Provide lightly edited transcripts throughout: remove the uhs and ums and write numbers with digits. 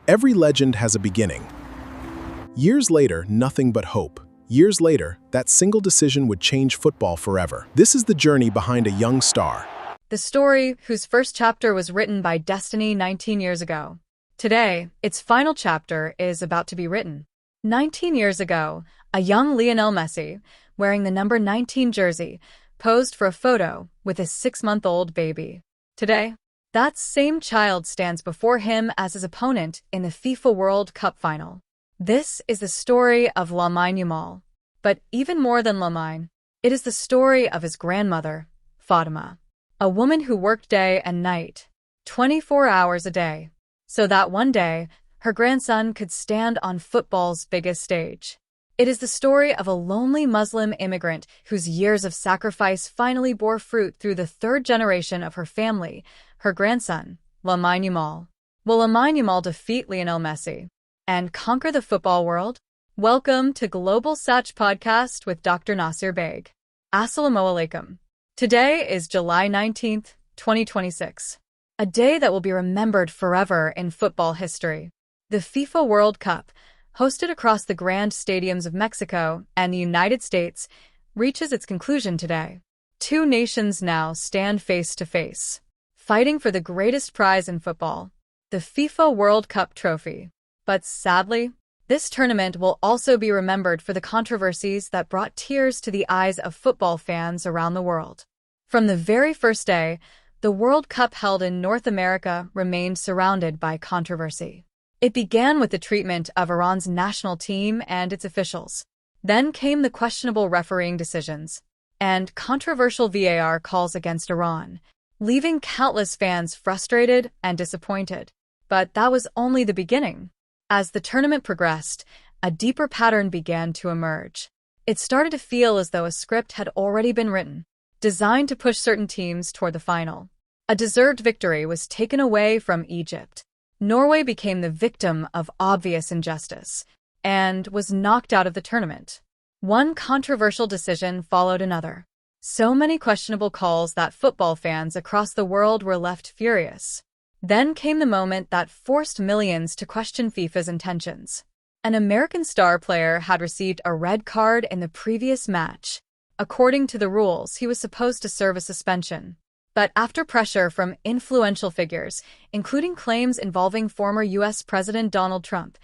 Every legend has a beginning. Years later, nothing but hope. Years later, that single decision would change football forever. This is the journey behind a young star. The story whose first chapter was written by destiny 19 years ago. Today, its final chapter is about to be written. 19 years ago, a young Lionel Messi, wearing the number 19 jersey, posed for a photo with his 6-month-old baby. Today, that same child stands before him as his opponent in the FIFA World Cup Final. This is the story of Lamine Yamal. But even more than Lamine, it is the story of his grandmother, Fatima, a woman who worked day and night, 24 hours a day, so that one day, her grandson could stand on football's biggest stage. It is the story of a lonely Muslim immigrant whose years of sacrifice finally bore fruit through the third generation of her family, her grandson, Lamine Yamal. Will Lamine Yamal defeat Lionel Messi and conquer the football world? Welcome to Global Satch Podcast with Dr. Nasir Beg. Assalamu alaikum. Today is July 19th, 2026. A day that will be remembered forever in football history. The FIFA World Cup, hosted across the grand stadiums of Mexico and the United States, reaches its conclusion today. Two nations now stand face to face, fighting for the greatest prize in football, the FIFA World Cup trophy. But sadly, this tournament will also be remembered for the controversies that brought tears to the eyes of football fans around the world. From the very first day, the World Cup held in North America remained surrounded by controversy. It began with the treatment of Iran's national team and its officials. Then came the questionable refereeing decisions and controversial VAR calls against Iran, leaving countless fans frustrated and disappointed. But that was only the beginning. As the tournament progressed, a deeper pattern began to emerge. It started to feel as though a script had already been written, designed to push certain teams toward the final. A deserved victory was taken away from Egypt. Norway became the victim of obvious injustice and was knocked out of the tournament. One controversial decision followed another. So many questionable calls that football fans across the world were left furious. Then came the moment that forced millions to question FIFA's intentions. An American star player had received a red card in the previous match. According to the rules, he was supposed to serve a suspension. But after pressure from influential figures, including claims involving former U.S. President Donald Trump,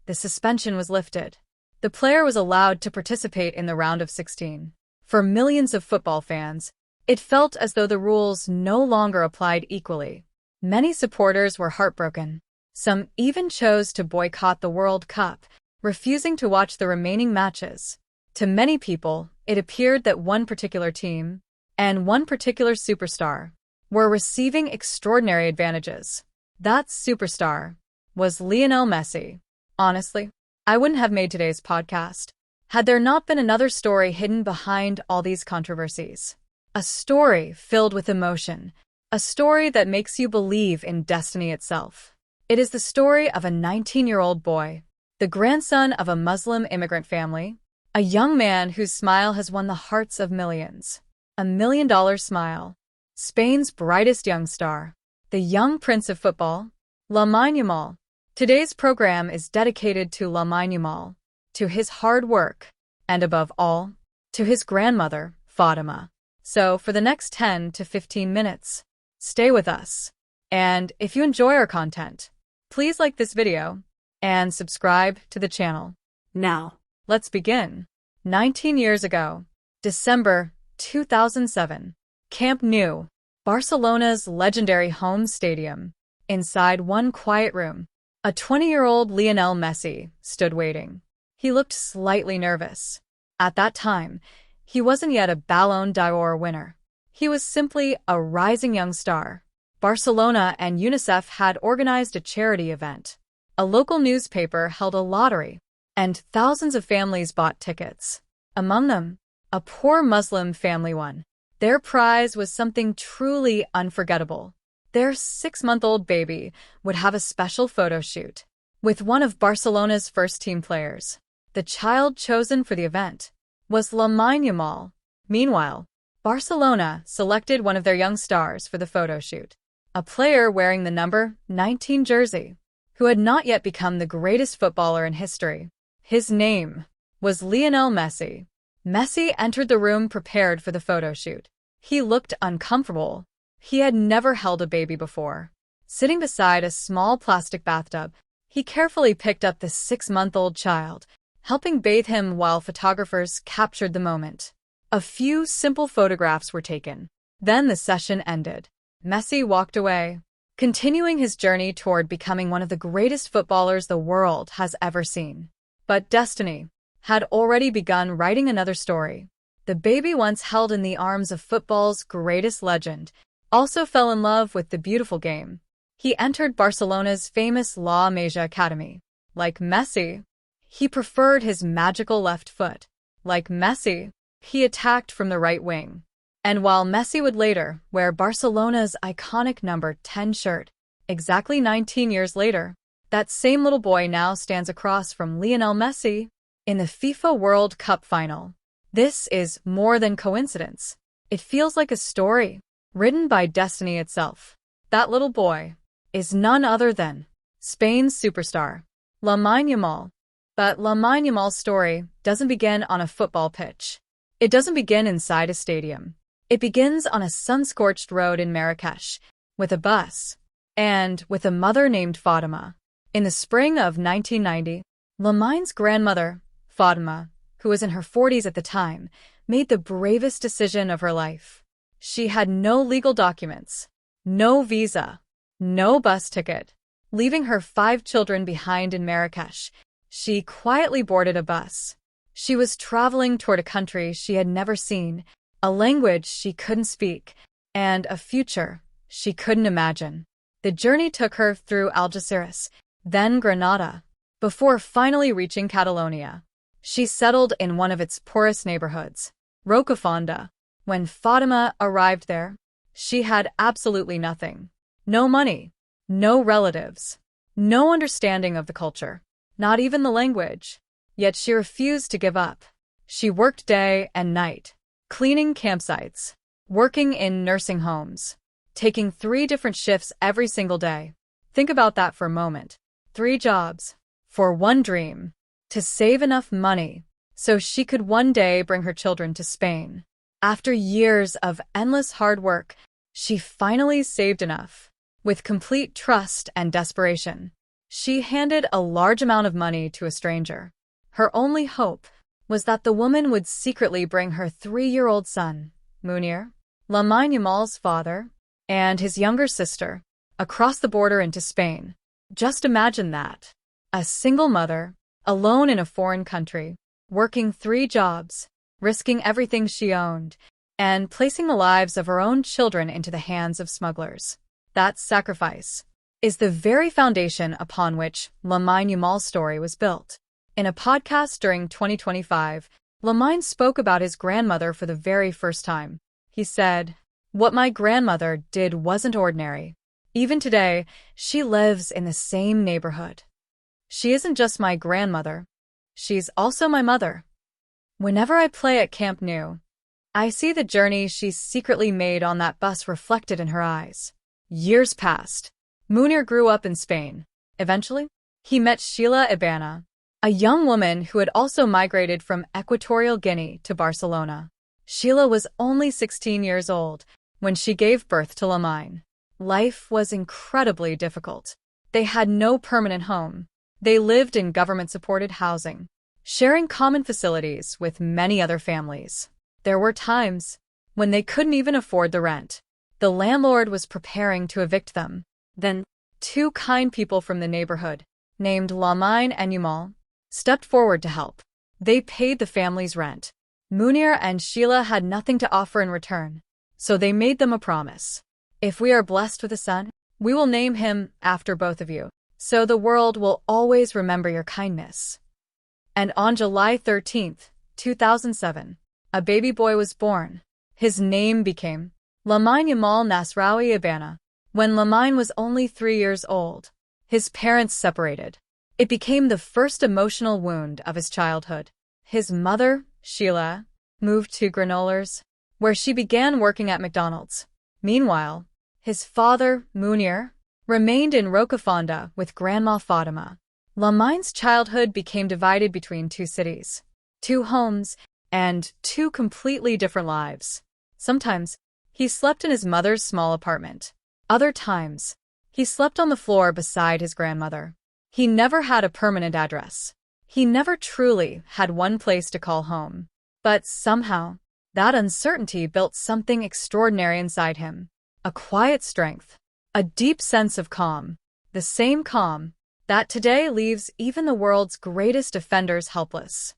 the suspension was lifted. The player was allowed to participate in the round of 16. For millions of football fans, it felt as though the rules no longer applied equally. Many supporters were heartbroken. Some even chose to boycott the World Cup, refusing to watch the remaining matches. To many people, it appeared that one particular team and one particular superstar were receiving extraordinary advantages. That superstar was Lionel Messi. Honestly, I wouldn't have made today's podcast had there not been another story hidden behind all these controversies. A story filled with emotion. A story that makes you believe in destiny itself. It is the story of a 19-year-old boy, the grandson of a Muslim immigrant family, a young man whose smile has won the hearts of millions. $1 million smile. Spain's brightest young star. The young prince of football, Lamine Yamal. Today's program is dedicated to Lamine Yamal, to his hard work, and above all, to his grandmother, Fatima. So for the next 10 to 15 minutes, stay with us. And if you enjoy our content, please like this video and subscribe to the channel. Now, let's begin. 19 years ago, December 2007, Camp Nou, Barcelona's legendary home stadium. Inside one quiet room, a 20-year-old Lionel Messi stood waiting. He looked slightly nervous. At that time, he wasn't yet a Ballon d'Or winner. He was simply a rising young star. Barcelona and UNICEF had organized a charity event. A local newspaper held a lottery, and thousands of families bought tickets. Among them, a poor Muslim family won. Their prize was something truly unforgettable. Their 6-month-old baby would have a special photo shoot with one of Barcelona's first-team players. The child chosen for the event was Lamine Yamal. Meanwhile, Barcelona selected one of their young stars for the photo shoot, a player wearing the number 19 jersey, who had not yet become the greatest footballer in history. His name was Lionel Messi. Messi entered the room prepared for the photo shoot. He looked uncomfortable. He had never held a baby before. Sitting beside a small plastic bathtub, he carefully picked up the 6-month-old child, helping bathe him while photographers captured the moment. A few simple photographs were taken. Then the session ended. Messi walked away, continuing his journey toward becoming one of the greatest footballers the world has ever seen. But destiny had already begun writing another story. The baby once held in the arms of football's greatest legend also fell in love with the beautiful game. He entered Barcelona's famous La Masia Academy. Like Messi, he preferred his magical left foot. Like Messi, he attacked from the right wing. And while Messi would later wear Barcelona's iconic number 10 shirt, exactly 19 years later, that same little boy now stands across from Lionel Messi in the FIFA World Cup Final. This is more than coincidence. It feels like a story written by destiny itself. That little boy is none other than Spain's superstar, Lamine Yamal. But Lamine Yamal's story doesn't begin on a football pitch. It doesn't begin inside a stadium. It begins on a sun-scorched road in Marrakesh, with a bus, and with a mother named Fatima. In the spring of 1990, Lamine's grandmother, Fatima, who was in her 40s at the time, made the bravest decision of her life. She had no legal documents, no visa, no bus ticket. Leaving her 5 children behind in Marrakesh, she quietly boarded a bus. She was traveling toward a country she had never seen, a language she couldn't speak, and a future she couldn't imagine. The journey took her through Algeciras, then Granada, before finally reaching Catalonia. She settled in one of its poorest neighborhoods, Rocafonda. When Fatima arrived there, she had absolutely nothing. No money, no relatives, no understanding of the culture, not even the language. Yet she refused to give up. She worked day and night, cleaning campsites, working in nursing homes, taking 3 different shifts every single day. Think about that for a moment. 3 jobs, for one dream, to save enough money so she could one day bring her children to Spain. After years of endless hard work, she finally saved enough. With complete trust and desperation, she handed a large amount of money to a stranger. Her only hope was that the woman would secretly bring her 3-year-old son, Munir, Lamine Yamal's father, and his younger sister, across the border into Spain. Just imagine that. A single mother, alone in a foreign country, working 3 jobs, risking everything she owned, and placing the lives of her own children into the hands of smugglers. That sacrifice is the very foundation upon which Lamine Yamal's story was built. In a podcast during 2025, Lamine spoke about his grandmother for the very first time. He said, "What my grandmother did wasn't ordinary. Even today, she lives in the same neighborhood. She isn't just my grandmother. She's also my mother. Whenever I play at Camp Nou, I see the journey she's secretly made on that bus reflected in her eyes." Years passed. Munir grew up in Spain. Eventually, he met Sheila Ibana, a young woman who had also migrated from Equatorial Guinea to Barcelona. Sheila was only 16 years old when she gave birth to Lamine. Life was incredibly difficult. They had no permanent home. They lived in government-supported housing, sharing common facilities with many other families. There were times when they couldn't even afford the rent. The landlord was preparing to evict them. Then, 2 kind people from the neighborhood, named Lamine and Yamal, stepped forward to help. They paid the family's rent. Munir and Sheila had nothing to offer in return, so they made them a promise. "If we are blessed with a son, we will name him after both of you, so the world will always remember your kindness." And on July 13th, 2007, a baby boy was born. His name became Lamine Yamal Nasraoui Ibana. When Lamine was only 3 years old, his parents separated. It became the first emotional wound of his childhood. His mother, Sheila, moved to Granollers, where she began working at McDonald's. Meanwhile, his father, Munir, remained in Rocafonda with Grandma Fatima. Lamine's childhood became divided between two cities, two homes, and two completely different lives. Sometimes, he slept in his mother's small apartment. Other times, he slept on the floor beside his grandmother. He never had a permanent address. He never truly had one place to call home. But somehow, that uncertainty built something extraordinary inside him. A quiet strength, a deep sense of calm. The same calm that today leaves even the world's greatest defenders helpless.